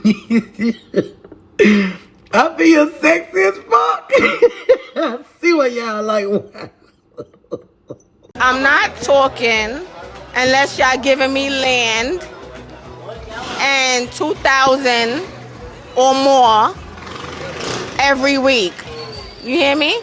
I feel sexy as fuck. I see what y'all like. I'm not talking unless y'all giving me land and 2,000 or more every week. You hear me?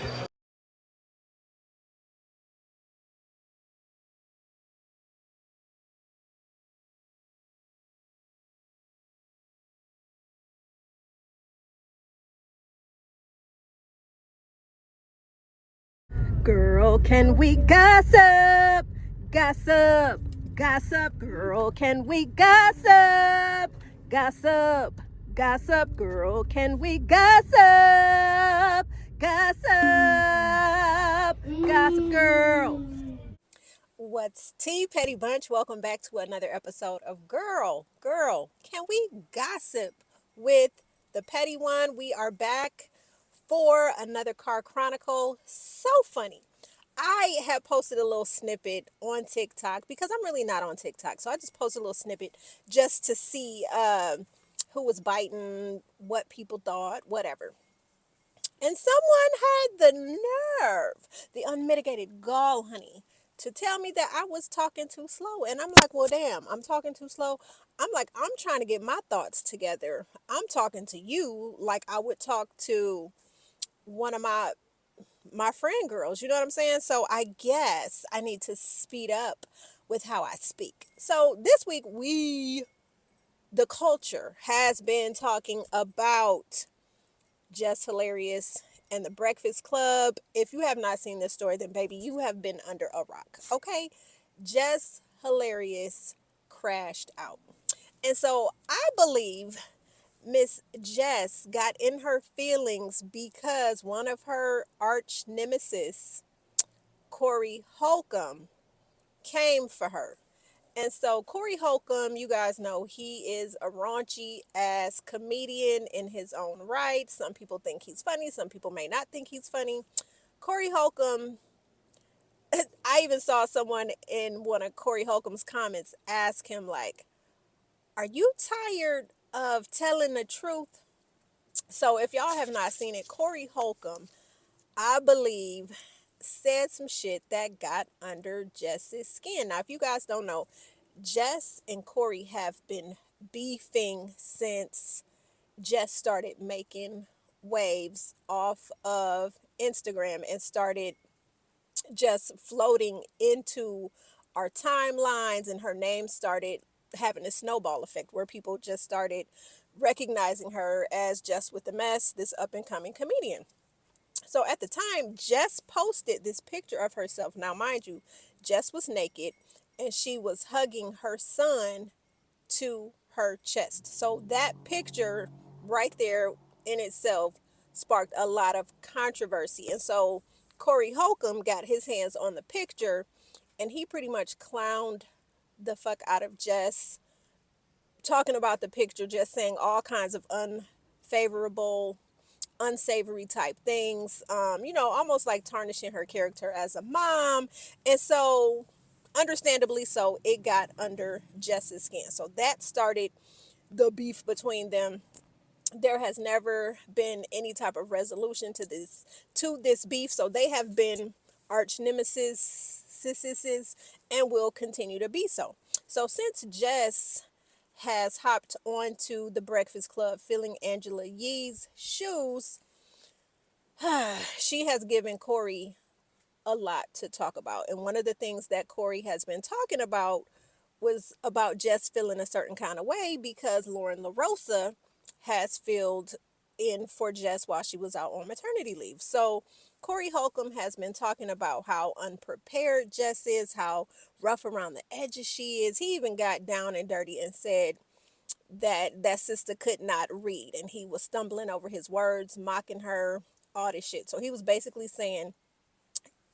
Girl, can we gossip? Gossip, gossip, girl, can we gossip? Gossip, gossip, girl, can we gossip? Gossip, gossip, girl. What's tea, Petty Bunch? Welcome back to another episode of Girl, can we gossip with the Petty One? We are back for another car chronicle. So funny. I have posted a little snippet on TikTok because I'm really not on TikTok. So I just posted a little snippet just to see who was biting, what people thought, whatever. And someone had the nerve, the unmitigated gall, honey, to tell me that I was talking too slow. And I'm like, well, damn, I'm talking too slow. I'm like, I'm trying to get my thoughts together. I'm talking to you like I would talk to one of my friend girls, you know what I'm saying? So I guess I need to speed up with how I speak. So this week the culture has been talking about Jess Hilarious and the Breakfast Club. If you have not seen this story, then baby, you have been under a rock. Okay? Jess Hilarious crashed out. And so I believe Miss Jess got in her feelings because one of her arch nemesis, Corey Holcomb, came for her. And so Corey Holcomb, you guys know he is a raunchy ass comedian in his own right. Some people think he's funny. Some people may not think he's funny. Corey Holcomb, I even saw someone in one of Corey Holcomb's comments ask him like, are you tired of telling the truth? So if y'all have not seen it, Corey Holcomb, I believe, said some shit that got under Jess's skin. Now, if you guys don't know, Jess and Corey have been beefing since Jess started making waves off of Instagram and started just floating into our timelines, and her name started having a snowball effect where people just started recognizing her as Jess with the Mess, this up and coming comedian. So at the time, Jess posted this picture of herself. Now, mind you, Jess was naked and she was hugging her son to her chest. So that picture right there in itself sparked a lot of controversy. And so Corey Holcomb got his hands on the picture and he pretty much clowned the fuck out of Jess, talking about the picture, just saying all kinds of unfavorable, unsavory type things, almost like tarnishing her character as a mom. And so, understandably so, it got under Jess's skin. So that started the beef between them. There has never been any type of resolution to this beef. So they have been arch nemesis, and will continue to be so. So since Jess has hopped onto the Breakfast Club filling Angela Yee's shoes, she has given Corey a lot to talk about. And one of the things that Corey has been talking about was about Jess feeling a certain kind of way because Loren Larosa has filled in for Jess while she was out on maternity leave. So Corey Holcomb has been talking about how unprepared Jess is, how rough around the edges she is. He even got down and dirty and said that sister could not read and he was stumbling over his words, mocking her, all this shit. So he was basically saying,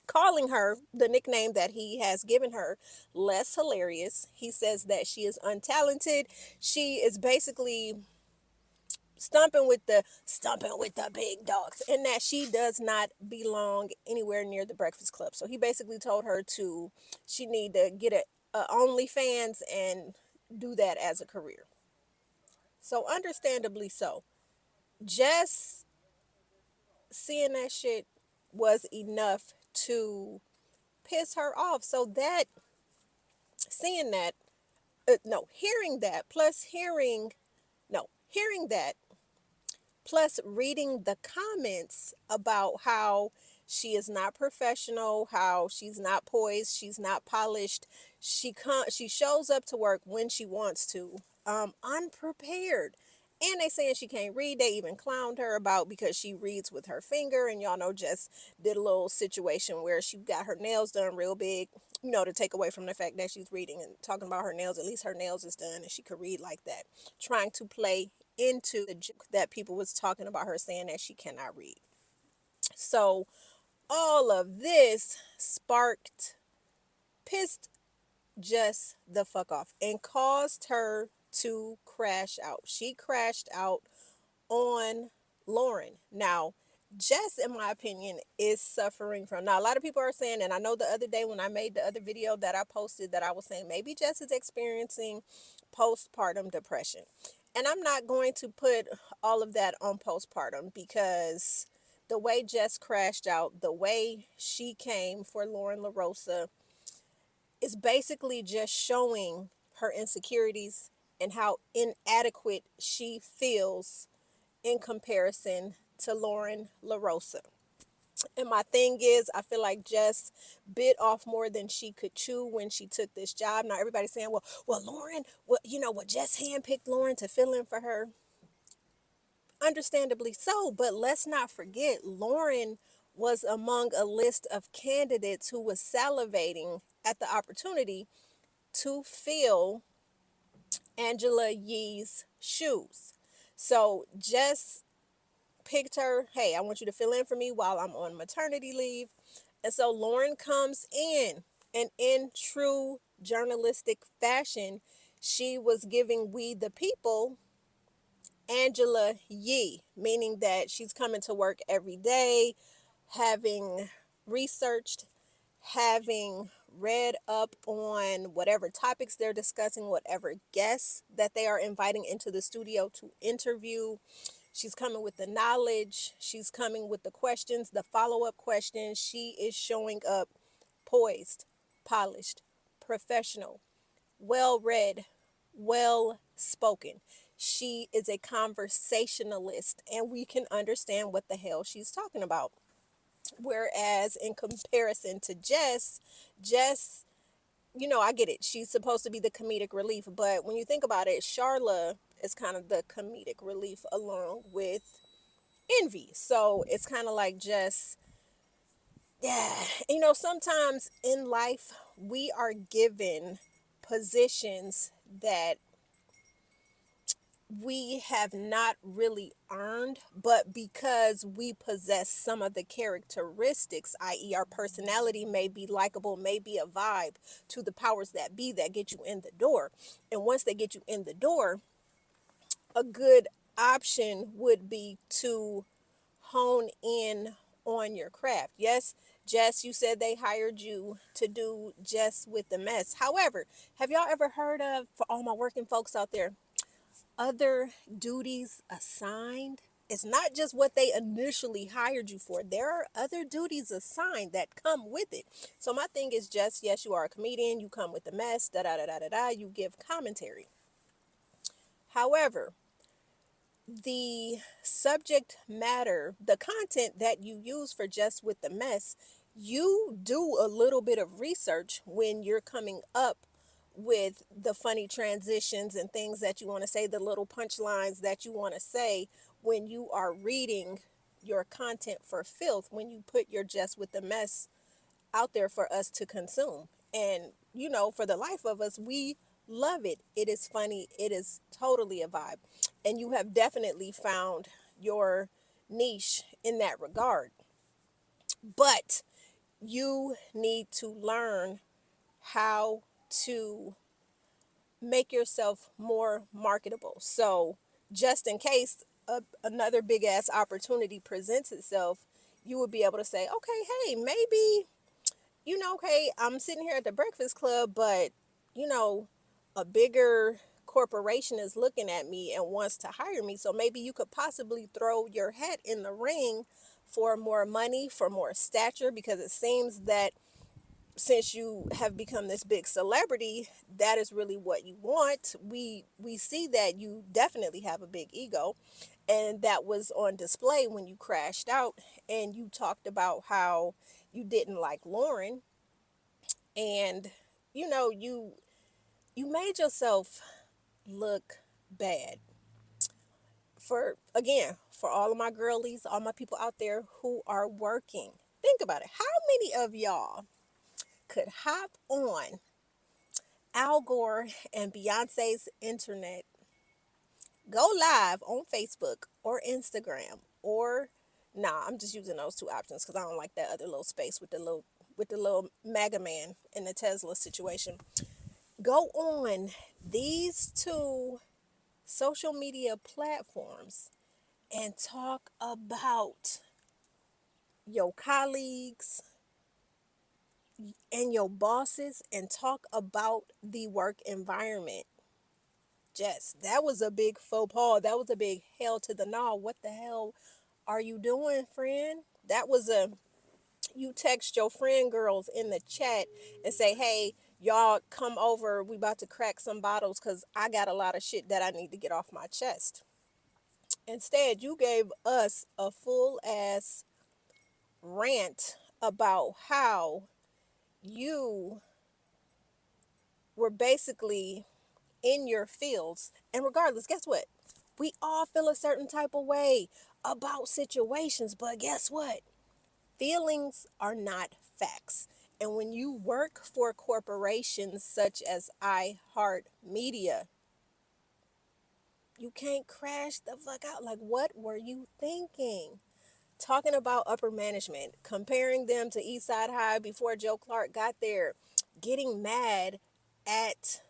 calling her the nickname that he has given her, less hilarious. He says that she is untalented. She is basically stomping with the big dogs, and that she does not belong anywhere near the Breakfast Club. So he basically told her she need to get a OnlyFans and do that as a career. So understandably so. Just seeing that shit was enough to piss her off. So that, seeing that, no, hearing that, plus hearing, no, hearing that, plus reading the comments about how she is not professional, how she's not poised, she's not polished. She shows up to work when she wants to, unprepared. And they saying she can't read. They even clowned her about because she reads with her finger. And y'all know Jess did a little situation where she got her nails done real big, to take away from the fact that she's reading and talking about her nails. At least her nails is done and she could read like that. Trying to play into the joke that people was talking about her saying that she cannot read. So all of this sparked, pissed just the fuck off and caused her to crash out. She crashed out on Loren. Now, Jess, in my opinion, is suffering from. Now, a lot of people are saying, and I know the other day when I made the other video that I posted, that I was saying maybe Jess is experiencing postpartum depression. And I'm not going to put all of that on postpartum because the way Jess crashed out, the way she came for Loren Larosa, is basically just showing her insecurities and how inadequate she feels in comparison to Loren Larosa. And my thing is, I feel like Jess bit off more than she could chew when she took this job. Now everybody's saying, well, Loren, Jess handpicked Loren to fill in for her. Understandably so, but let's not forget, Loren was among a list of candidates who was salivating at the opportunity to fill Angela Yee's shoes. So Jess picked her, hey, I want you to fill in for me while I'm on maternity leave. And so Loren comes in, and in true journalistic fashion, she was giving we the people Angela Yee, meaning that she's coming to work every day, having researched, having read up on whatever topics they're discussing, whatever guests that they are inviting into the studio to interview. She's coming with the knowledge. She's coming with the questions, the follow-up questions. She is showing up poised, polished, professional, well-read, well-spoken. She is a conversationalist, and we can understand what the hell she's talking about. Whereas in comparison to Jess, I get it. She's supposed to be the comedic relief, but when you think about it, Charla is kind of the comedic relief along with Envy. So it's kind of like just, yeah, sometimes in life we are given positions that we have not really earned, but because we possess some of the characteristics, i.e., our personality may be likable, may be a vibe to the powers that be that get you in the door. And once they get you in the door, a good option would be to hone in on your craft. Yes, Jess, you said they hired you to do Jess with the mess. However, have y'all ever heard of, for all my working folks out there, other duties assigned? It's not just what they initially hired you for. There are other duties assigned that come with it. So my thing is just, yes, you are a comedian. You come with the mess, da da da da da da. You give commentary. However, the subject matter, the content that you use for Just with the Mess, you do a little bit of research when you're coming up with the funny transitions and things that you want to say, the little punchlines that you want to say when you are reading your content for filth, when you put your Just with the Mess out there for us to consume. And, for the life of us, we love it. It is funny. It is totally a vibe. And you have definitely found your niche in that regard. But you need to learn how to make yourself more marketable. So, just in case another big ass opportunity presents itself, you would be able to say, okay, hey, maybe, okay, I'm sitting here at the Breakfast Club, but, a bigger corporation is looking at me and wants to hire me. So maybe you could possibly throw your hat in the ring for more money, for more stature, because it seems that since you have become this big celebrity, that is really what you want. We see that you definitely have a big ego, and that was on display when you crashed out and you talked about how you didn't like Loren, and you made yourself look bad. For again, for all of my girlies, all my people out there who are working, think about it. How many of y'all could hop on Al Gore and Beyonce's internet, go live on Facebook or Instagram, or nah, I'm just using those two options because I don't like that other little space with the little MAGA man in the Tesla situation. Go on these two social media platforms and talk about your colleagues and your bosses and talk about the work environment. Jess, that was a big faux pas. That was a big hell to the gnaw. What the hell are you doing, friend? That was a, you text your friend girls in the chat and say, hey, y'all come over. We about to crack some bottles because I got a lot of shit that I need to get off my chest. Instead, you gave us a full ass rant about how you were basically in your fields. And regardless, guess what? We all feel a certain type of way about situations, but guess what? Feelings are not facts. And when you work for corporations such as iHeartMedia, you can't crash the fuck out. Like, what were you thinking? Talking about upper management, comparing them to Eastside High before Joe Clark got there, getting mad at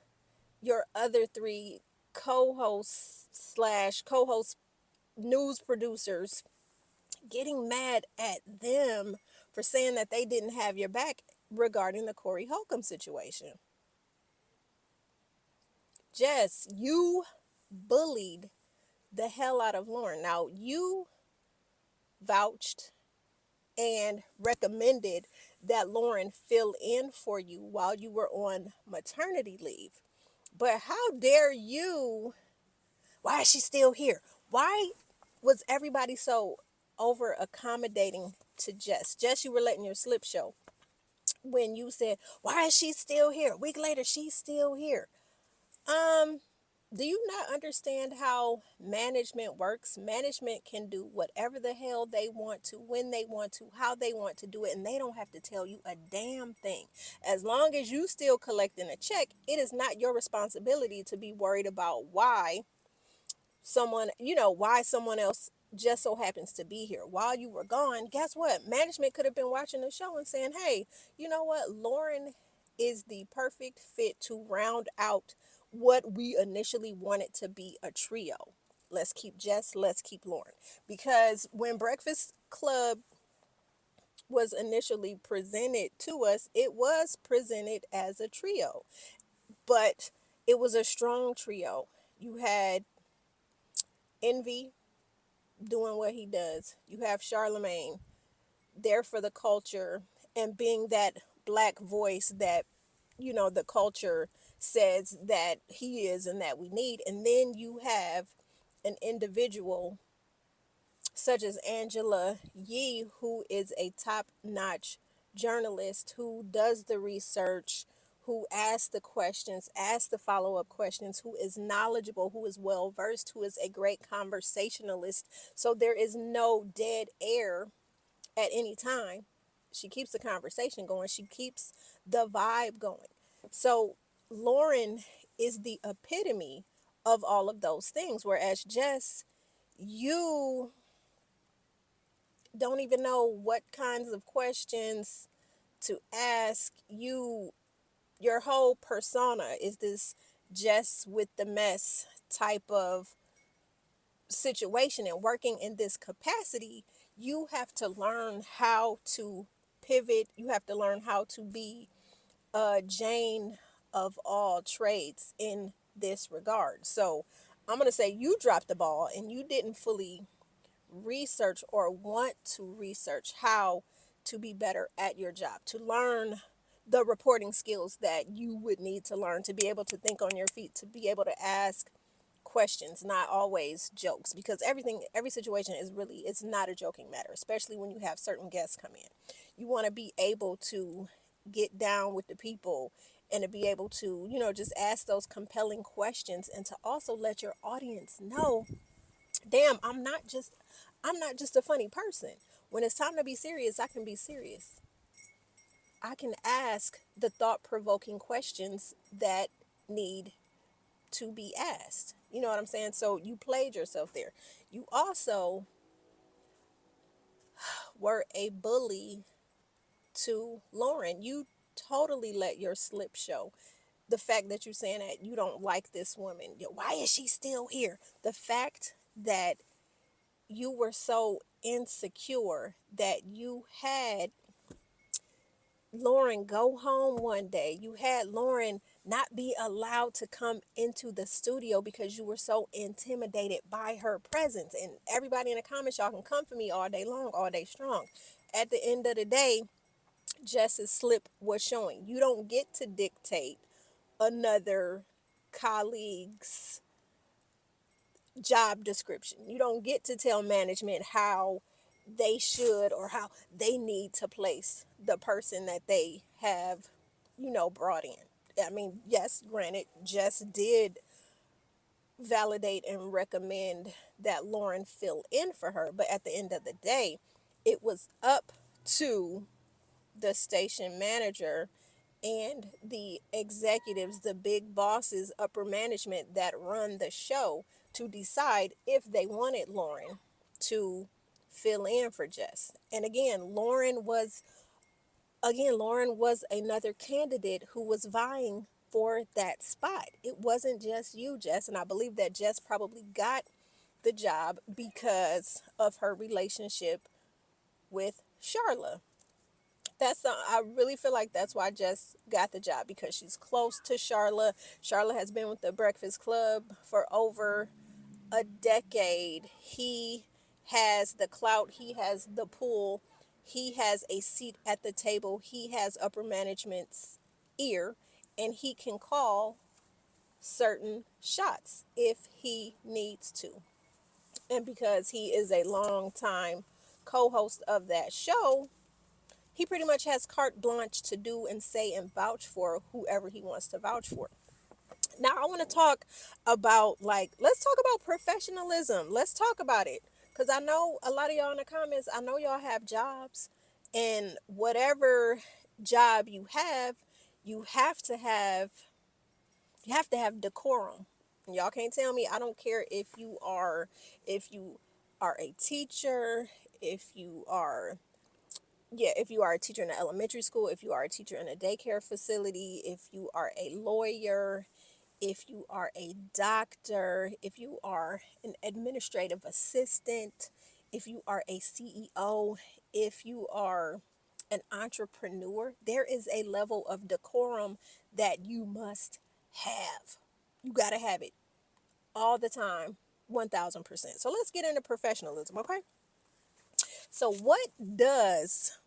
your other three co-hosts slash co-host news producers, getting mad at them for saying that they didn't have your back regarding the Corey Holcomb situation. Jess, you bullied the hell out of Loren. Now, you vouched and recommended that Loren fill in for you while you were on maternity leave. But how dare you? Why is she still here? Why was everybody so over accommodating to Jess? Jess, you were letting your slip show when you said, why is she still here? A week later, she's still here. Um, do you not understand how management works? Management can do whatever the hell they want to, when they want to, how they want to do it, and they don't have to tell you a damn thing. As long as you still collecting a check, it is not your responsibility to be worried about why someone else just so happens to be here. While you were gone, guess what? Management could have been watching the show and saying, hey, you know what? Loren is the perfect fit to round out what we initially wanted to be a trio. Let's keep Jess, let's keep Loren. Because when Breakfast Club was initially presented to us, it was presented as a trio, but it was a strong trio. You had Envy doing what he does. You have Charlemagne there for the culture and being that black voice that, the culture says that he is and that we need. And then you have an individual such as Angela Yee, who is a top-notch journalist who does the research, who asks the questions, asks the follow-up questions, who is knowledgeable, who is well-versed, who is a great conversationalist. So there is no dead air at any time. She keeps the conversation going. She keeps the vibe going. So Loren is the epitome of all of those things, whereas Jess, you don't even know what kinds of questions to ask. Your whole persona is this Jess with the mess type of situation, and working in this capacity, you have to learn how to pivot. You have to learn how to be a Jane of all trades in this regard. So I'm going to say you dropped the ball and you didn't fully research or want to research how to be better at your job, to learn the reporting skills that you would need to learn to be able to think on your feet, to be able to ask questions, not always jokes, because every situation is really, it's not a joking matter, especially when you have certain guests come in. You want to be able to get down with the people and to be able to, just ask those compelling questions and to also let your audience know, damn, I'm not just a funny person. When it's time to be serious, I can be serious. I can ask the thought-provoking questions that need to be asked. You know what I'm saying? So you played yourself there. You also were a bully to Loren. You totally let your slip show. The fact that you're saying that you don't like this woman, why is she still here? The fact that you were so insecure that you had Loren go home one day. You had Loren not be allowed to come into the studio because you were so intimidated by her presence. And everybody in the comments, y'all can come for me all day long, all day strong. At the end of the day, Jess's slip was showing. You don't get to dictate another colleague's job description. You don't get to tell management how they should or how they need to place the person that they have, brought in. I mean, yes, granted, Jess did validate and recommend that Loren fill in for her, but at the end of the day, it was up to the station manager and the executives, the big bosses, upper management that run the show to decide if they wanted Loren to fill in for Jess. And Loren was another candidate who was vying for that spot. It wasn't just you, Jess, and I believe that Jess probably got the job because of her relationship with Charla. I really feel like that's why Jess got the job, because she's close to Charla. Charla has been with the Breakfast Club for over a decade. He has the clout, he has the pull, he has a seat at the table, he has upper management's ear, and he can call certain shots if he needs to. And because he is a long time co-host of that show, he pretty much has carte blanche to do and say and vouch for whoever he wants to vouch for. Now, I want to talk about, let's talk about professionalism. Let's talk about it. Because I know a lot of y'all in the comments, I know y'all have jobs. And whatever job you have, you have to have, you have to have decorum. And y'all can't tell me, I don't care if you are a teacher, if you are if you are a teacher in an elementary school, if you are a teacher in a daycare facility, if you are a lawyer, if you are a doctor, if you are an administrative assistant, if you are a CEO, if you are an entrepreneur, there is a level of decorum that you must have. You got to have it all the time, 1000%. So let's get into professionalism, okay? So, what does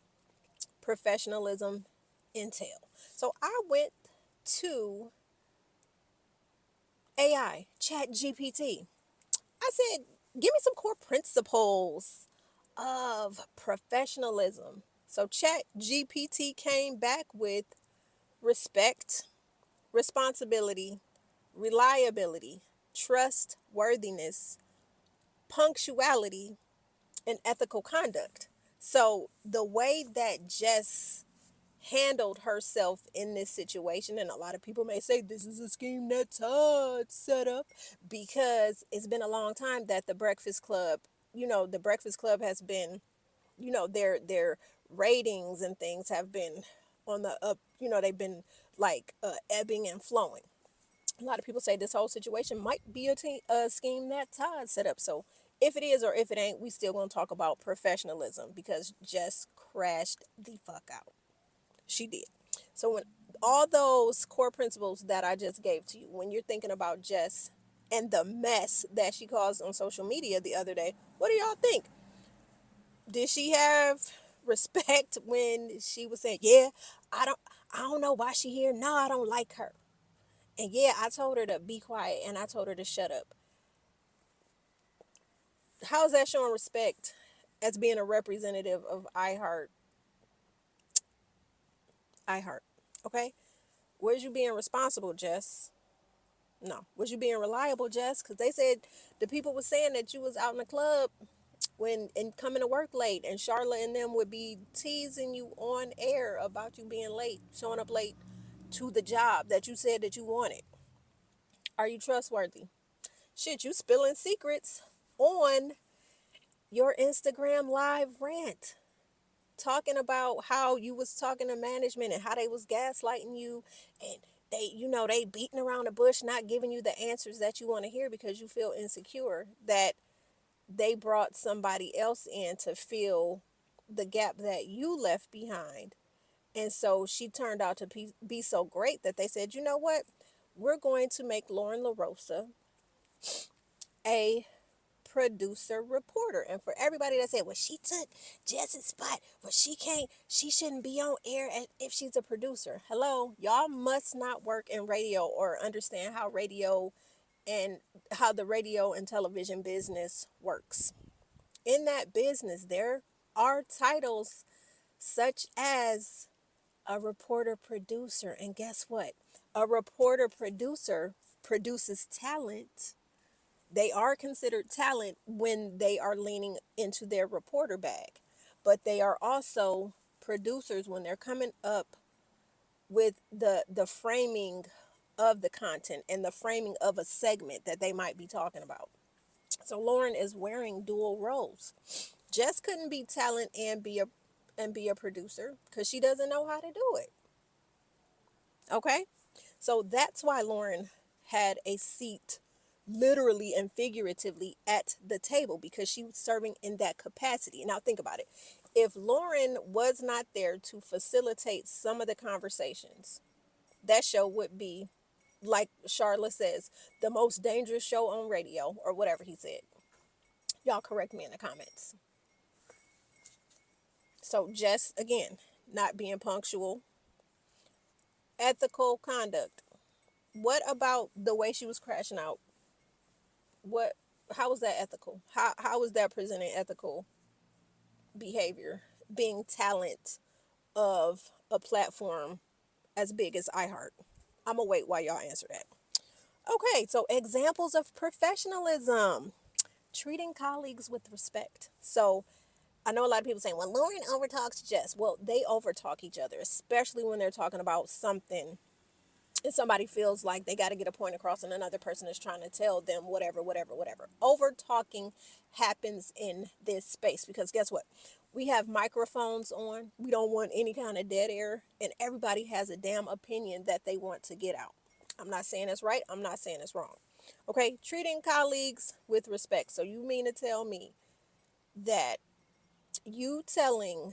professionalism entail? So I went to AI, Chat GPT. I said, give me some core principles of professionalism. So Chat GPT came back with respect, responsibility, reliability, trustworthiness, punctuality, and ethical conduct. So the way that Jess handled herself in this situation, and a lot of people may say this is a scheme that Todd set up, because it's been a long time that the Breakfast Club, the Breakfast Club has been, their ratings and things have been on the up. They've been ebbing and flowing. A lot of people say this whole situation might be a scheme that Todd set up. So if it is or if it ain't, we still gonna talk about professionalism, because Jess crashed the fuck out. She did. So when all those core principles that I just gave to you, when you're thinking about Jess and the mess that she caused on social media the other day, what do y'all think? Did she have respect when she was saying, "Yeah, I don't I don't know why she here. No, I don't like her." And yeah, I told her to be quiet and I told her to shut up. How is that showing respect as being a representative of iHeart? Okay? Was you being responsible, Jess? No. Was you being reliable, Jess? Because they said the people were saying that you was out in the club when and coming to work late, and Charlotte and them would be teasing you on air about you being late, showing up late to the job that you said that you wanted. Are you trustworthy? Shit, you spilling secrets on your Instagram live rant, talking about how you was talking to management and how they was gaslighting you, and they beating around the bush, not giving you the answers that you want to hear because you feel insecure that they brought somebody else in to fill the gap that you left behind. And so she turned out to be so great that they said, you know what, we're going to make Loren Larosa a producer reporter. And for everybody that said, well, she took Jess's spot, well, she shouldn't be on air if she's a producer. Hello, y'all must not work in radio or understand how the radio and television business works. In that business, there are titles such as a reporter producer. And guess what? A reporter producer produces talent. They are considered talent when they are leaning into their reporter bag, but they are also producers when they're coming up with the framing of the content and the framing of a segment that they might be talking about. So Loren is wearing dual roles. Jess couldn't be talent and be a producer because she doesn't know how to do it. Okay? So that's why Loren had a seat literally and figuratively at the table because she was serving in that capacity. Now think about it. If Loren was not there to facilitate some of the conversations, that show would be, like Charlotte says, the most dangerous show on radio or whatever he said. Y'all correct me in the comments. So just again, not being punctual, ethical conduct. What about the way she was crashing out? What how was that ethical? How was that presenting ethical behavior? Being talent of a platform as big as iHeart. I'm gonna wait while y'all answer that. Okay, so examples of professionalism. Treating colleagues with respect. So I know a lot of people saying, well, Loren overtalks Jess. Well, they overtalk each other, especially when they're talking about something and somebody feels like they got to get a point across and another person is trying to tell them whatever, whatever, whatever. Over talking happens in this space because guess what? We have microphones on. We don't want any kind of dead air, and everybody has a damn opinion that they want to get out. I'm not saying it's right. I'm not saying it's wrong. Okay, treating colleagues with respect. So you mean to tell me that you telling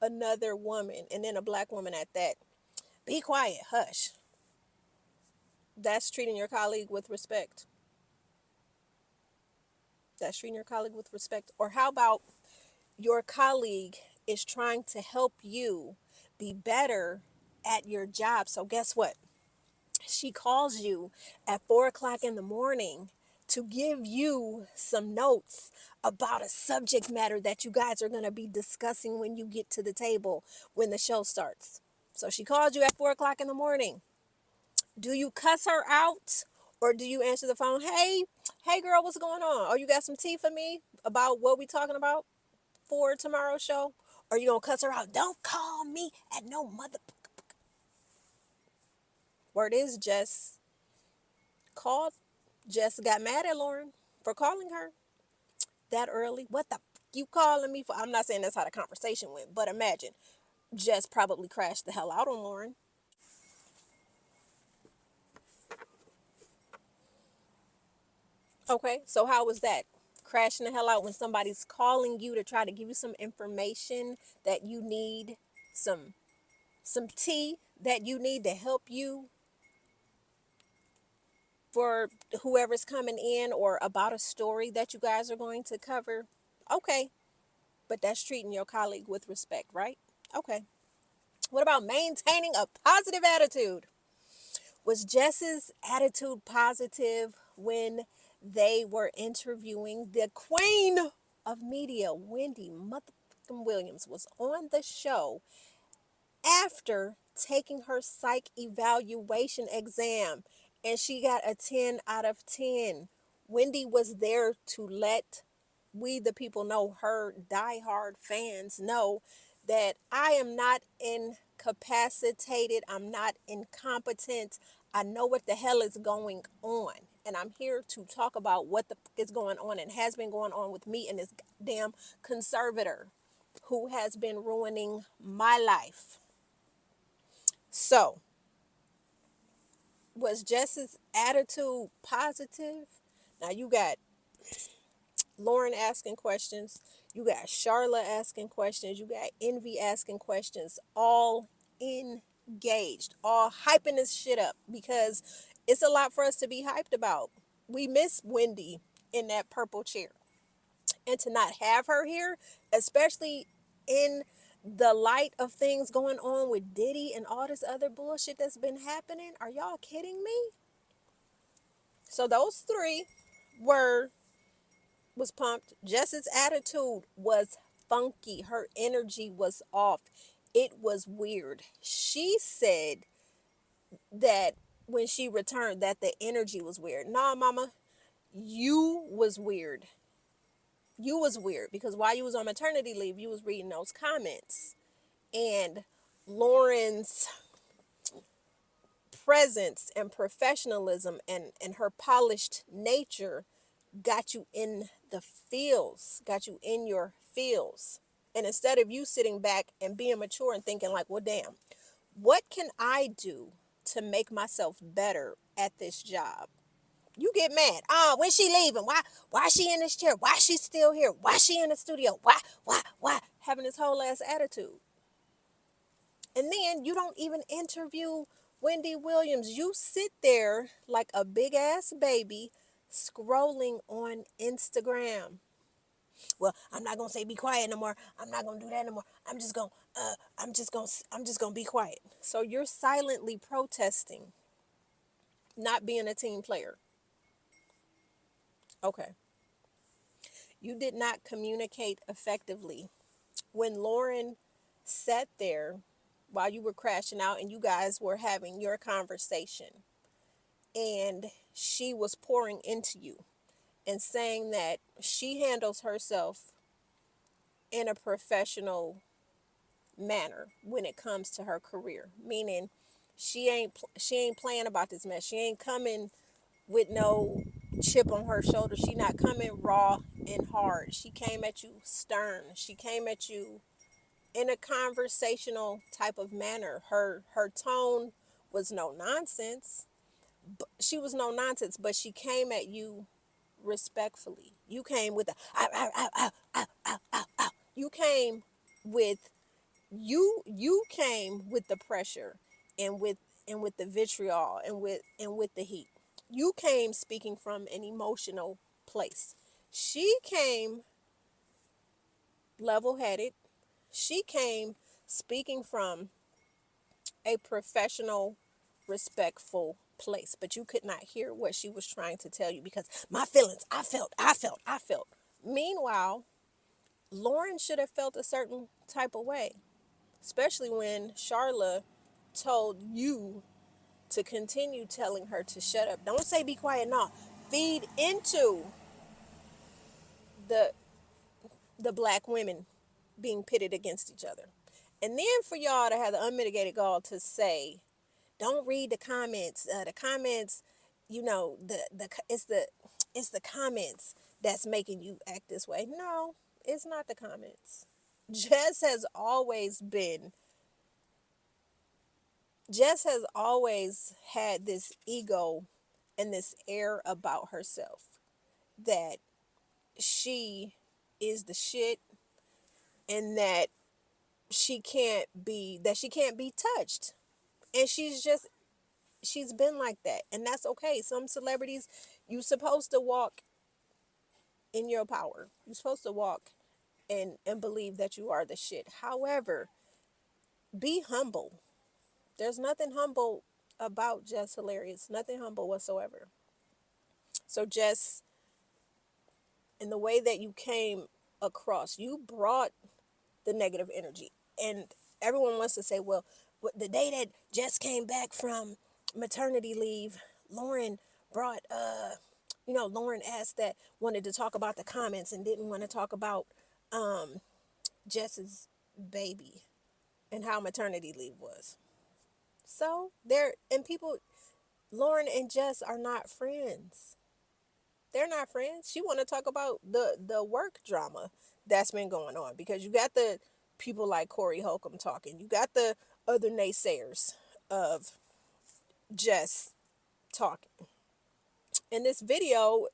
another woman, and then a black woman at that, be quiet, hush, that's treating your colleague with respect? That's treating your colleague with respect. Or how about your colleague is trying to help you be better at your job? So guess what? She calls you at 4 o'clock in the morning to give you some notes about a subject matter that you guys are going to be discussing when you get to the table when the show starts. So she called you at 4 o'clock in the morning. Do you cuss her out or do you answer the phone? Hey girl, what's going on? Oh, you got some tea for me about what we talking about for tomorrow's show? Or you gonna cuss her out? Don't call me at no mother. Word is Jess called. Jess got mad at Loren for calling her that early. What the you calling me for? I'm not saying that's how the conversation went, but imagine Jess probably crashed the hell out on Loren. Okay, so how was that? Crashing the hell out when somebody's calling you to try to give you some information that you need, some some tea that you need to help you for whoever's coming in, or about a story that you guys are going to cover, okay. But that's treating your colleague with respect, right? Okay. What about maintaining a positive attitude? Was Jess's attitude positive when they were interviewing the queen of media, Wendy motherfucking Williams, was on the show after taking her psych evaluation exam and she got a 10 out of 10. Wendy was there to let we, the people, know, her diehard fans know that I am not incapacitated, I'm not incompetent. I know what the hell is going on. And I'm here to talk about what the fuck is going on and has been going on with me and this damn conservator who has been ruining my life. So, was Jess's attitude positive? Now you got Loren asking questions, you got Charlotte asking questions, you got Envy asking questions, all engaged, all hyping this shit up because it's a lot for us to be hyped about. We miss Wendy in that purple chair. And to not have her here, especially in the light of things going on with Diddy and all this other bullshit that's been happening, are y'all kidding me? So those three were was pumped. Jess's attitude was funky. Her energy was off. It was weird. She said that when she returned that the energy was weird. Nah, mama, you was weird. You was weird because while you was on maternity leave, you was reading those comments. And Lauren's presence and professionalism and her polished nature got you in the feels, got you in your feels. And instead of you sitting back and being mature and thinking like, well, damn, what can I do to make myself better at this job? You get mad. When she leaving? Why is she in this chair? Why is she still here? Why is she in the studio? Why? Having this whole ass attitude. And then you don't even interview Wendy Williams. You sit there like a big ass baby scrolling on Instagram. Well, I'm not gonna say be quiet no more. I'm not gonna do that no more. I'm just gonna be quiet. So you're silently protesting not being a team player. Okay. You did not communicate effectively. When Loren sat there while you were crashing out and you guys were having your conversation, and she was pouring into you and saying that she handles herself in a professional manner when it comes to her career, meaning she ain't playing about this mess. She ain't coming with no chip on her shoulder. She not coming raw and hard. She came at you stern. She came at you in a conversational type of manner. Her tone was no nonsense. She was no nonsense, but she came at you respectfully. You came with the ow, ow, ow, ow, ow, ow, ow, ow. You came with you came with the pressure and with the vitriol and with the heat. You came speaking from an emotional place. She came level-headed. She came speaking from a professional, respectful place, but you could not hear what she was trying to tell you because my feelings, I felt. Meanwhile, Loren should have felt a certain type of way, especially when Charla told you to continue telling her to shut up. Don't say be quiet, no. Feed into the the black women being pitted against each other. And then for y'all to have the unmitigated gall to say, don't read the comments. The comments, it's the comments that's making you act this way. No, it's not the comments. Jess has always been Jess has always had this ego and this air about herself that she is the shit and that she can't be touched. And she's been like that. And that's okay. Some celebrities, you're supposed to walk in your power. You're supposed to walk and believe that you are the shit. However, be humble. There's nothing humble about Jess Hilarious. Nothing humble whatsoever. So Jess, in the way that you came across, you brought the negative energy. And everyone wants to say, well, the day that Jess came back from maternity leave, Loren brought Loren asked that wanted to talk about the comments and didn't want to talk about Jess's baby and how maternity leave was. So there, and people, Loren and Jess are not friends. They're not friends. She want to talk about the work drama that's been going on, because you got the people like Corey Holcomb talking. You got the other naysayers of Jess talking. And this video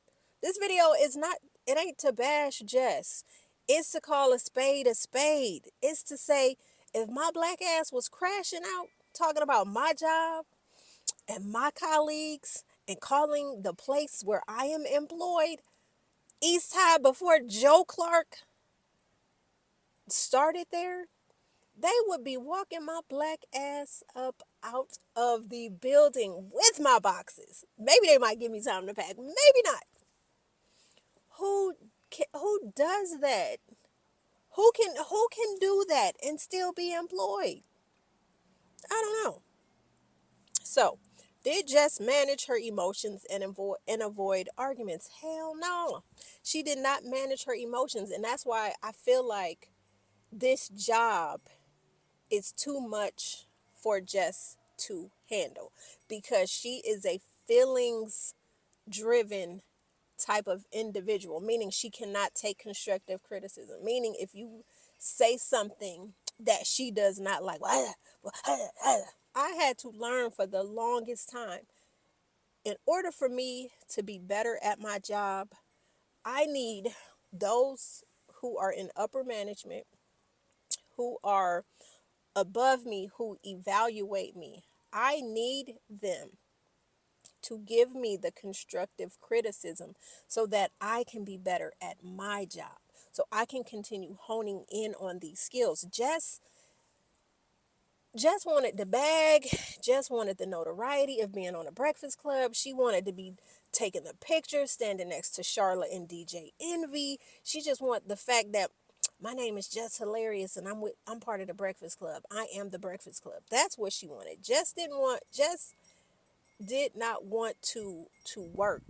is not, it ain't to bash Jess. It's to call a spade a spade. It's to say, if my black ass was crashing out talking about my job and my colleagues and calling the place where I am employed East High before Joe Clark started there, they would be walking my black ass up out of the building with my boxes. Maybe they might give me time to pack. Maybe not. Who does that? Who can do that and still be employed? I don't know. So, did Jess manage her emotions and avoid arguments? Hell no. She did not manage her emotions, and that's why I feel like this job is too much for Jess to handle, because she is a feelings driven type of individual, meaning she cannot take constructive criticism. Meaning, if you say something that she does not like, I had to learn for the longest time, in order for me to be better at my job, I need those who are in upper management, who are above me, who evaluate me. I need them to give me the constructive criticism so that I can be better at my job, so I can continue honing in on these skills. Jess wanted the bag. Jess wanted the notoriety of being on a Breakfast Club. She wanted to be taking the picture, standing next to Charlotte and DJ Envy. She just wanted the fact that my name is Jess Hilarious and I'm part of the Breakfast Club. I am the Breakfast Club. That's what she wanted. Jess did not want to work.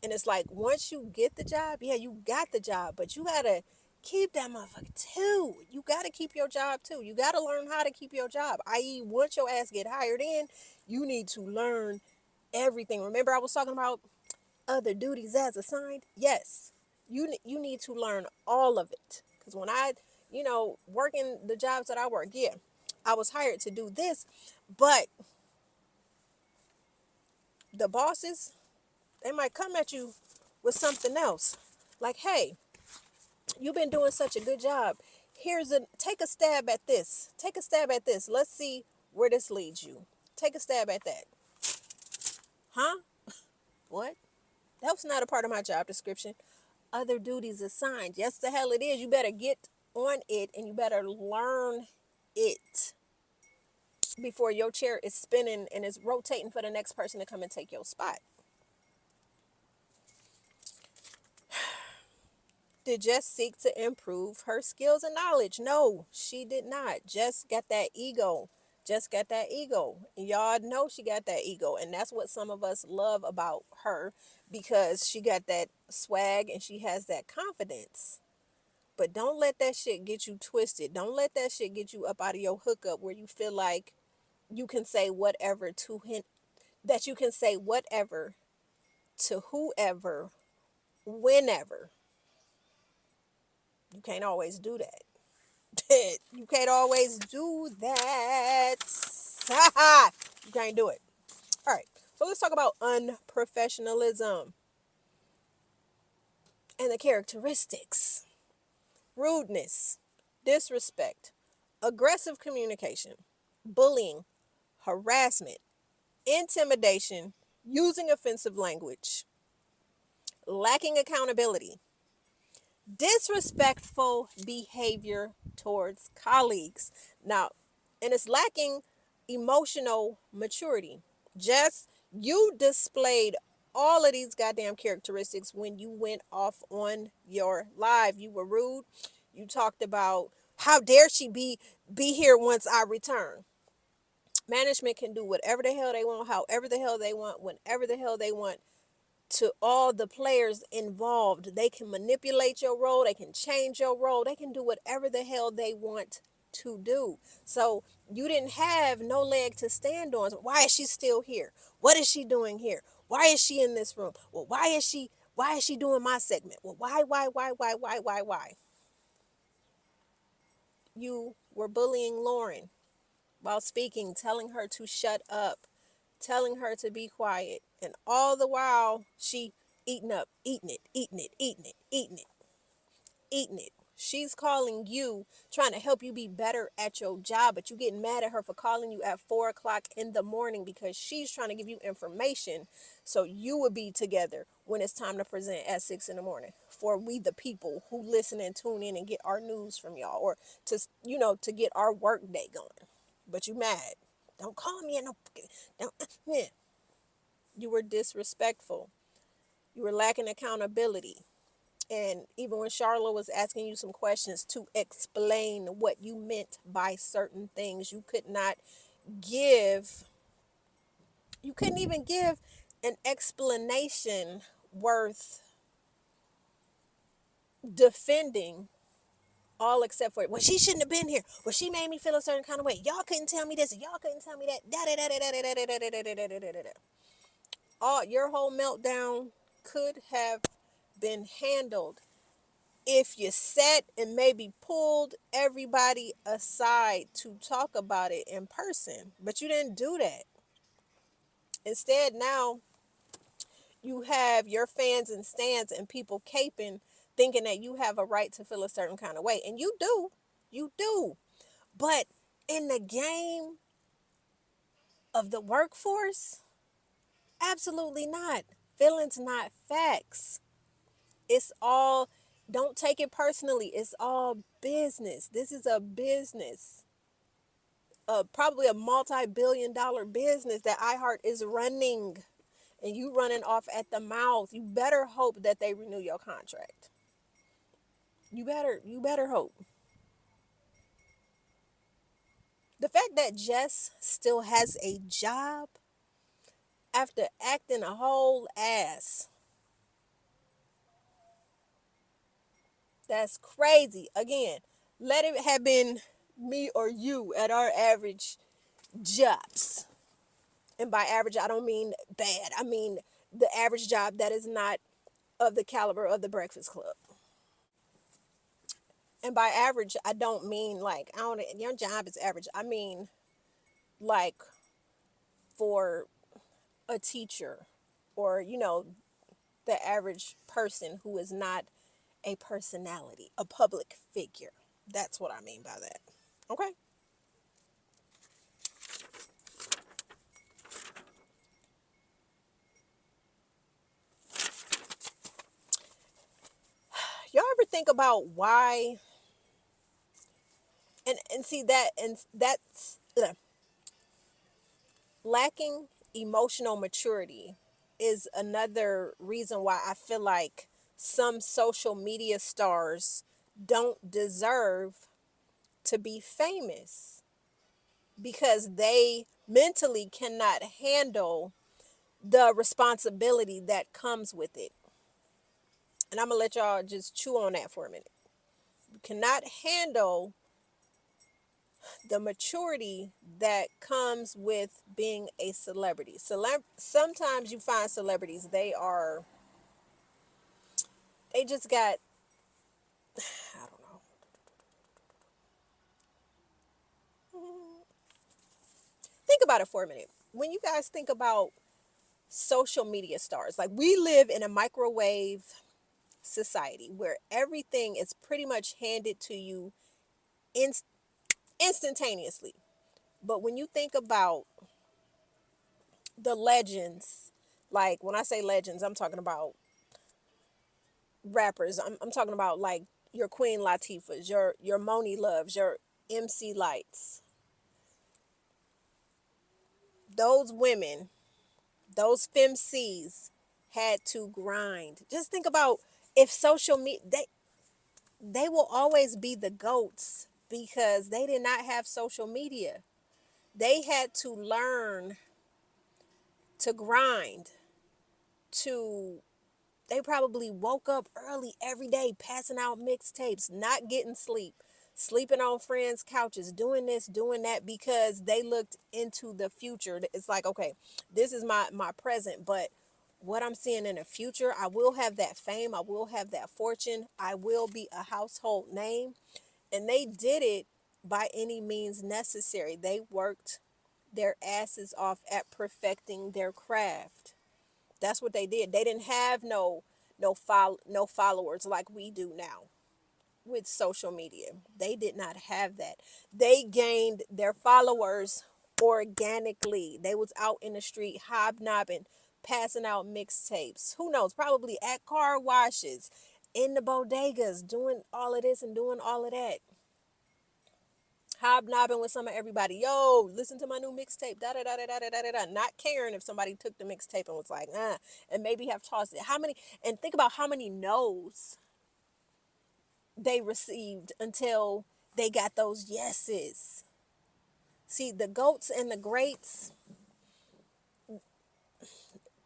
And it's like, once you get the job, yeah, you got the job, but you gotta keep that motherfucker too. You gotta keep your job too. You gotta learn how to keep your job. I.e., once your ass get hired in, you need to learn everything. Remember I was talking about other duties as assigned? Yes. You need to learn all of it. Because when I, working the jobs that I work, yeah, I was hired to do this, but the bosses, they might come at you with something else. Like, hey, you've been doing such a good job. Take a stab at this. Take a stab at this. Let's see where this leads you. Take a stab at that. Huh? What? That was not a part of my job description. Other duties assigned. Yes, the hell it is. You better get on it and you better learn it before your chair is spinning and is rotating for the next person to come and take your spot. Did Jess seek to improve her skills and knowledge? No, she did not. Jess got that ego. Jess got that ego. Y'all know she got that ego. And that's what some of us love about her, because she got that swag and she has that confidence. But don't let that shit get you twisted. Don't let that shit get you up out of your hookup where you feel like you can say whatever to him, that you can say whatever to whoever, whenever. You can't always do that. You can't always do that. You can't do it. All right. So let's talk about unprofessionalism and the characteristics: rudeness, disrespect, aggressive communication, bullying, harassment, intimidation, using offensive language, lacking accountability, disrespectful behavior towards colleagues. Now, and it's lacking emotional maturity. Jess, you displayed all of these goddamn characteristics when you went off on your live. You were rude. You talked about how dare she be here once I return. Management can do whatever the hell they want, however the hell they want, whenever the hell they want to all the players involved. They can manipulate your role, they can change your role, they can do whatever the hell they want to do. So you didn't have no leg to stand on. Why is she still here? What is she doing here? Why is she in this room? Well, why is she doing my segment? Well, why? You were bullying Loren while speaking, telling her to shut up, telling her to be quiet, and all the while she eating it. She's calling you, trying to help you be better at your job, but you getting mad at her for calling you at 4 o'clock in the morning because she's trying to give you information so you will be together when it's time to present at 6 in the morning for we the people who listen and tune in and get our news from y'all, or to get our work day going. But you mad. Don't call me and don't yeah. You were disrespectful. You were lacking accountability. And even when Charlotte was asking you some questions to explain what you meant by certain things, give, you couldn't even give an explanation worth defending, all except for, well, she shouldn't have been here. Well, she made me feel a certain kind of way. Y'all couldn't tell me this, and y'all couldn't tell me that. All your whole meltdown could have been handled if you sat and maybe pulled everybody aside to talk about it in person. But you didn't do that. Instead, now you have your fans and stands and people caping, thinking that you have a right to feel a certain kind of way. And you do. You do. But in the game of the workforce, absolutely not. Feelings, not facts. It's all, don't take it personally. It's all business. This is a business. Probably a multi-billion-dollar business that iHeart is running, and you running off at the mouth. You better hope that they renew your contract. You better hope. The fact that Jess still has a job after acting a whole ass, that's crazy. Again, let it have been me or you at our average jobs. And by average, I don't mean bad. I mean the average job that is not of the caliber of the Breakfast Club. And by average, I don't mean like, I don't, your job is average. I mean like for a teacher, or, the average person who is not a personality, a public figure. That's what I mean by that. Okay? Y'all ever think about why, and see that, and that's lacking emotional maturity is another reason why I feel like some social media stars don't deserve to be famous, because they mentally cannot handle the responsibility that comes with it. And I'm going to let y'all just chew on that for a minute. You cannot handle the maturity that comes with being a celebrity. Sometimes you find celebrities, they just got, I don't know. Think about it for a minute. When you guys think about social media stars, like, we live in a microwave society where everything is pretty much handed to you in instantaneously. But when you think about the legends, like when I say legends, I'm talking about rappers. I'm talking about like your Queen Latifahs, your Moni Loves, your MC Lights. Those women, those femcs had to grind. Just think about if social media they will always be the goats because they did not have social media. They had to learn to grind, to they probably woke up early every day passing out mixtapes, not getting sleep, sleeping on friends' couches, doing this, doing that because they looked into the future. It's like, okay, this is my present, but what I'm seeing in the future, I will have that fame, I will have that fortune, I will be a household name. And they did it by any means necessary. They worked their asses off at perfecting their craft. That's what they did. They didn't have no followers like we do now with social media. They did not have that. They gained their followers organically. They was out in the street hobnobbing, passing out mixtapes. Who knows? Probably at car washes, in the bodegas, doing all of this and doing all of that. Hobnobbing with some of everybody. Yo, listen to my new mixtape. Da da da da da da da da. Not caring if somebody took the mixtape and was like, and maybe have tossed it. How many? And think about how many no's they received until they got those yeses. See, the goats and the greats,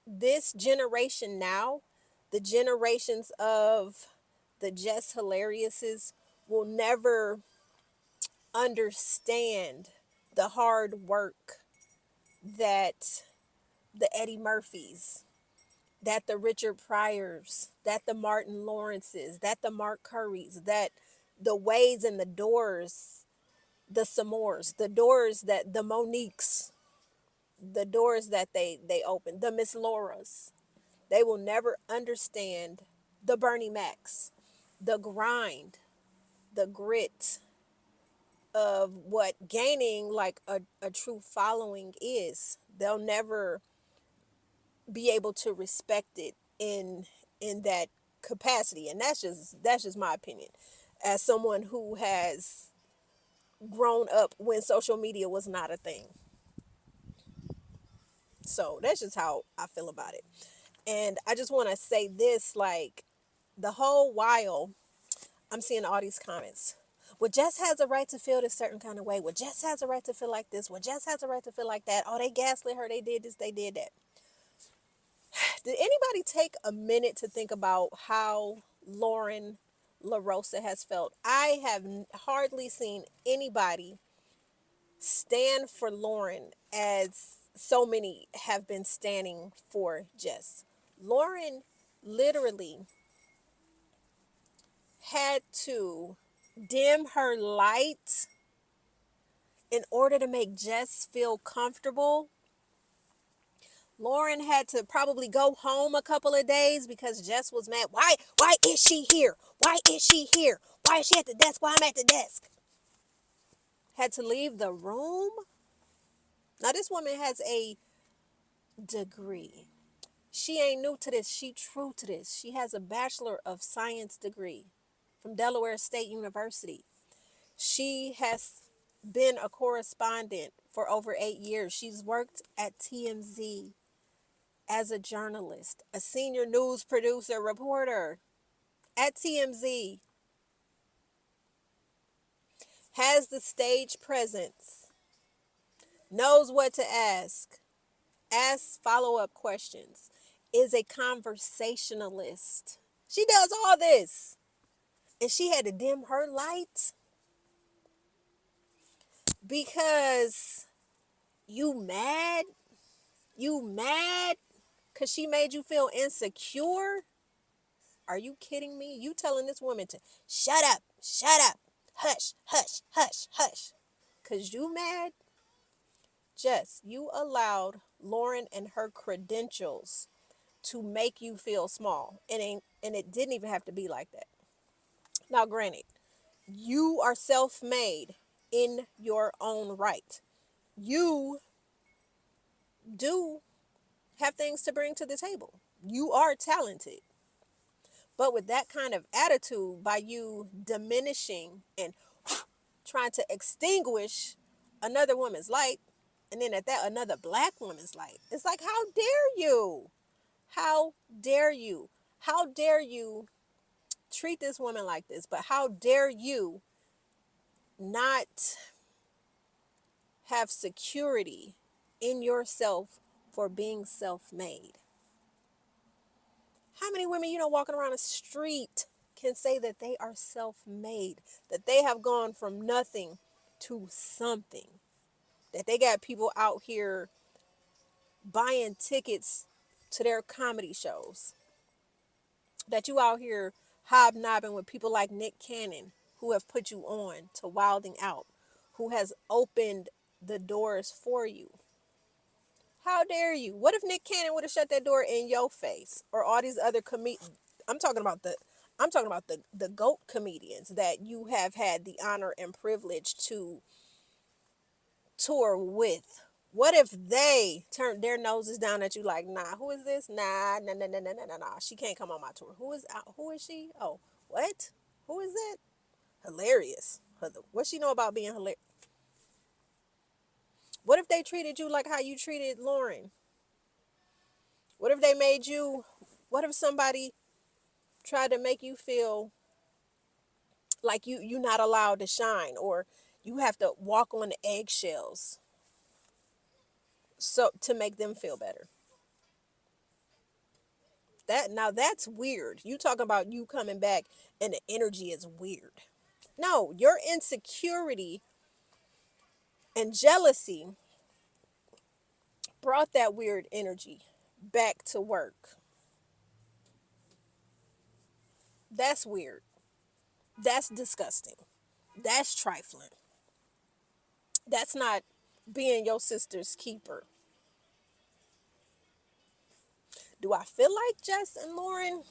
this generation now, the generations of the Jess Hilariouses will never understand the hard work that the Eddie Murphys, that the Richard Pryors, that the Martin Lawrences, that the Mark Currys, that the Wades and the Doors, the Samores, the doors that the Moniques, the doors that they opened, the Miss Lauras, they will never understand the Bernie Macs, the grind, the grit of what gaining like a true following is. They'll never be able to respect it in that capacity, and that's just my opinion as someone who has grown up when social media was not a thing. So that's just how I feel about it. And I just want to say this, like, the whole while I'm seeing all these comments, well, Jess has a right to feel this certain kind of way, well, Jess has a right to feel like this, well, Jess has a right to feel like that, oh, they gaslit her, they did this, they did that. Did anybody take a minute to think about how Loren Larosa has felt? I have hardly seen anybody stand for Loren as so many have been standing for Jess. Loren literally had to dim her light in order to make Jess feel comfortable. Loren had to probably go home a couple of days because Jess was mad. Why is she here? Why is she here? Why is she at the desk while I'm at the desk? Had to leave the room. Now this woman has a degree. She ain't new to this. She true to this. She has a Bachelor of Science degree from Delaware State University. She has been a correspondent for over 8 years. She's worked at TMZ as a journalist, a senior news producer, reporter at TMZ, has the stage presence, knows what to ask, asks follow-up questions, is a conversationalist. She does all this. And she had to dim her light because you mad? You mad because she made you feel insecure? Are you kidding me? You telling this woman to shut up, hush, hush, hush, hush. Because you mad? Jess, you allowed Loren and her credentials to make you feel small. And it didn't even have to be like that. Now, granted, you are self-made. in your own right. You do have things to bring to the table. You are talented. But with that kind of attitude, by you diminishing and trying to extinguish another woman's light, and then at that, another black woman's light, it's like, how dare you? How dare you? How dare you treat this woman like this? But how dare you not have security in yourself for being self-made? How many women walking around the street can say that they are self-made, that they have gone from nothing to something, that they got people out here buying tickets to their comedy shows, that you out here hobnobbing with people like Nick Cannon, who have put you on to Wilding Out, who has opened the doors for you? How dare you? What if Nick Cannon would have shut that door in your face, or all these other I'm talking about the GOAT comedians that you have had the honor and privilege to tour with. What if they turned their noses down at you like, nah, who is this? Nah, nah, nah, nah, nah, nah, nah, nah. She can't come on my tour. Who is she? Oh, what? Who is that? Hilarious. What she know about being hilarious? What if they treated you like how you treated Loren? What if they made you, what if somebody tried to make you feel like you're not allowed to shine, or you have to walk on the eggshells so to make them feel better? That's weird. You talk about you coming back and the energy is weird. No, your insecurity and jealousy brought that weird energy back to work. That's weird. That's disgusting. That's trifling. That's not being your sister's keeper. Do I feel like Jess and Loren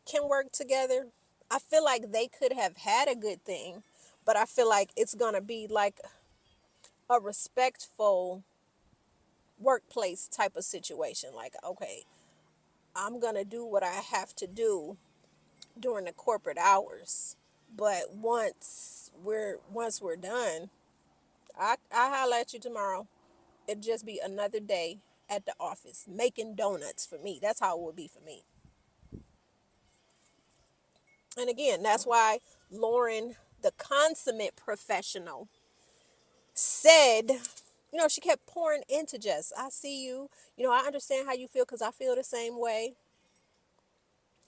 can work together? I feel like they could have had a good thing, but I feel like it's going to be like a respectful workplace type of situation. Like, okay, I'm going to do what I have to do during the corporate hours, but once we're done, I holler at you tomorrow. It'd just be another day at the office making donuts for me. That's how it would be for me. And again, that's why Loren, the consummate professional, said, she kept pouring into Jess. I see you. I understand how you feel because I feel the same way.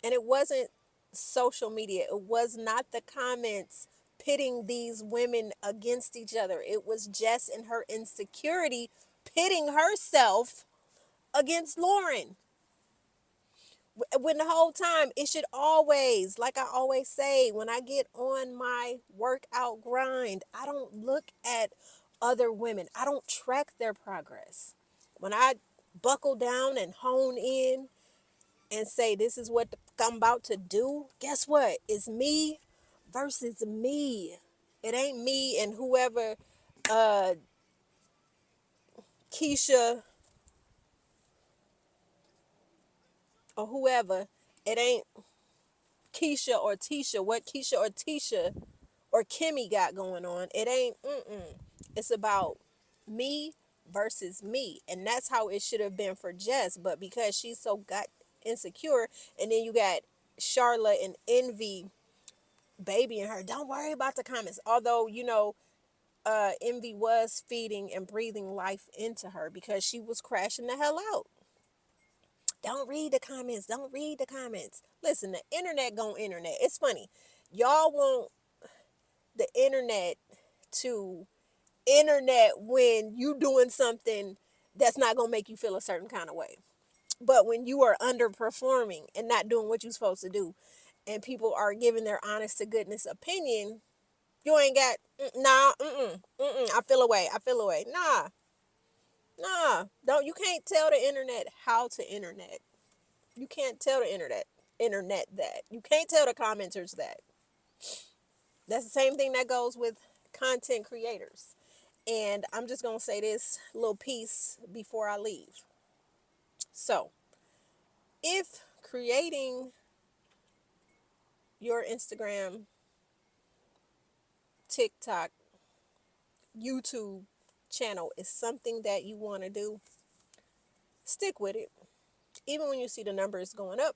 And it wasn't social media. It was not the comments pitting these women against each other. It was Jess and her insecurity pitting herself against Loren. When the whole time, it should always, like I always say, when I get on my workout grind, I don't look at other women. I don't track their progress. When I buckle down and hone in and say, this is what I'm about to do, guess what? It's me versus me. It ain't me and whoever, Keisha or whoever. It ain't Keisha or Tisha, what Keisha or Tisha or Kimmy got going on. It ain't, it's about me versus me. And that's how it should have been for Jess. But because she's so got insecure, and then you got Charlotte and Envy babying her, don't worry about the comments. Although, Envy was feeding and breathing life into her because she was crashing the hell out. Don't read the comments. Don't read the comments. Listen, the internet gon' internet. It's funny. Y'all want the internet to internet when you doing something that's not gonna make you feel a certain kind of way. But when you are underperforming and not doing what you're supposed to do, and people are giving their honest to goodness opinion, you ain't got nah, I feel away. I feel away. Nah. Don't, you can't tell the internet how to internet. You can't tell the internet that. You can't tell the commenters that. That's the same thing that goes with content creators. And I'm just going to say this little piece before I leave. So, if creating your Instagram, TikTok, YouTube channel is something that you want to do, stick with it. Even when you see the numbers going up,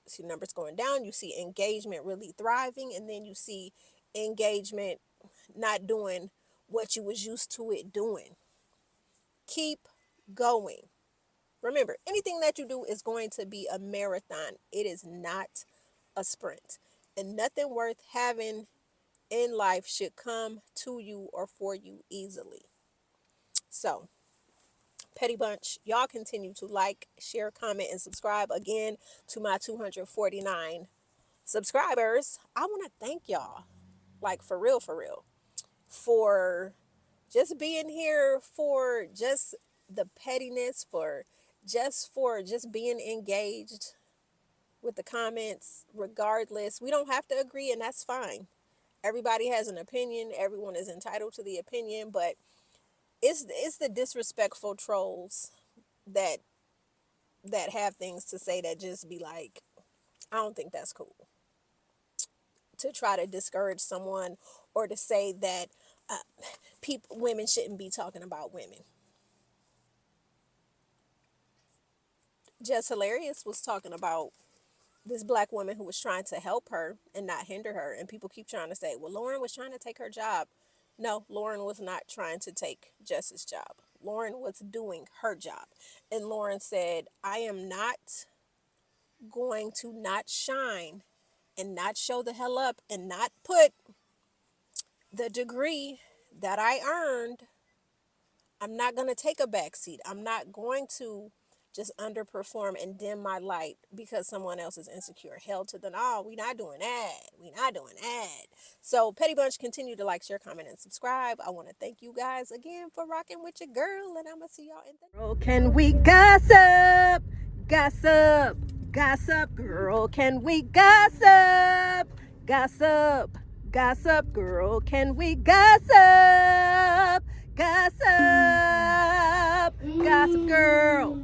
see the numbers going down, you see engagement really thriving, and then you see engagement not doing what you was used to it doing. Keep going. Remember, anything that you do is going to be a marathon. It is not a sprint. And nothing worth having in life should come to you or for you easily. So, Petty Bunch, y'all continue to like, share, comment, and subscribe again to my 249 subscribers. I want to thank y'all, like for real, for just being here, for just the pettiness, for just being engaged with the comments. Regardless, we don't have to agree, and that's fine. Everybody has an opinion. Everyone is entitled to the opinion, but it's the disrespectful trolls that have things to say that just be like, I don't think that's cool. To try to discourage someone or to say that women shouldn't be talking about women. Jess Hilarious was talking about this black woman who was trying to help her and not hinder her. And people keep trying to say, well, Loren was trying to take her job. No, Loren was not trying to take Jess's job. Loren was doing her job. And Loren said, I am not going to not shine and not show the hell up and not put the degree that I earned. I'm not going to take a backseat. I'm not going to just underperform and dim my light because someone else is insecure. Hell to the no, we not doing that. We not doing that. So Petty Bunch, continue to like, share, comment, and subscribe. I want to thank you guys again for rocking with your girl, and I'm gonna see y'all in the girl. Can we gossip? Gossip, gossip, girl. Can we gossip? Gossip, gossip, girl. Can we gossip? Gossip, gossip, girl.